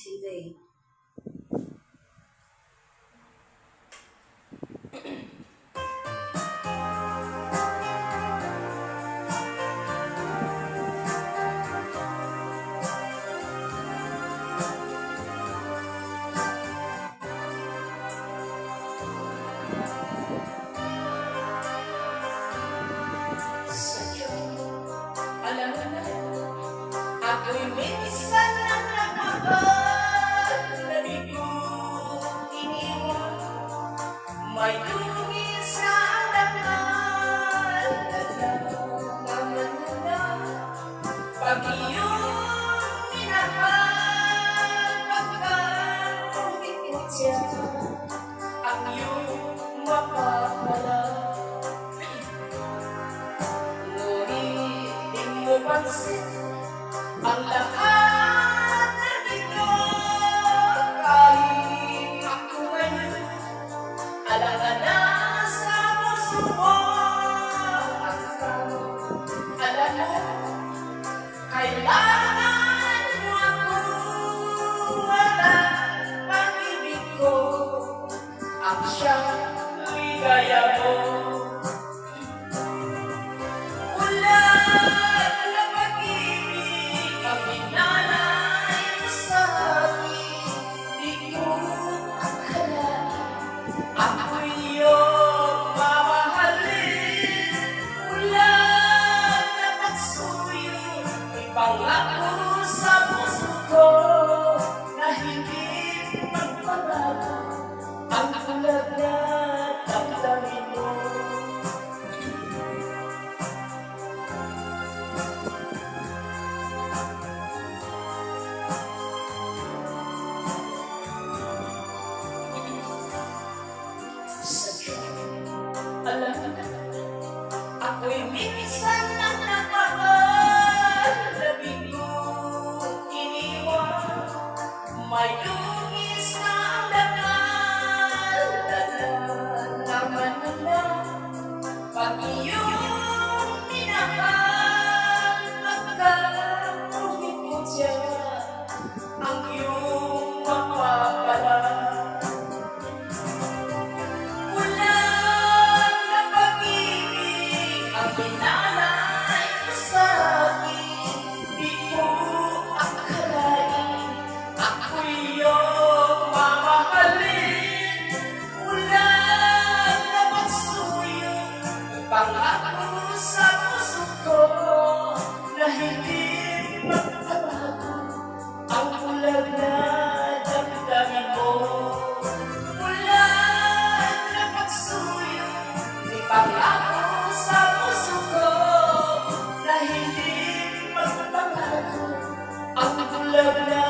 Today. Alam mo na, ako'y minsan nang nakapaglabi kong iniwan. May dungis na ang dakal, naman na pag iyong minahal, pagkakulit ko siya, ang iyong mapapala. Pansin ang lahat na dito, kahit ako ngayon alangan na sa puso mo. Alam mo, kailangan mo ako, wala pag-ibig ko, ang siyang ligaya mo. Pangako sa puso ko na hindi magbabago ang tulad na damdamin mo. Sadya, alam mo na, ako'y minsan nang may dungis na ang dakal, naman na pag iyong minahal, pagkakulit ko siya, ang iyong mapapala. Walang na pag-ibig ang pinalay ko sa akin, di ko akalain ako'y iyong mamahalin. Walang na magsuyo, pangako sa puso ko na hindi magbabago ang ulag na damdamin mo. Walang na magsuyo, pangako sa puso ko na hindi magbabago ang ulag na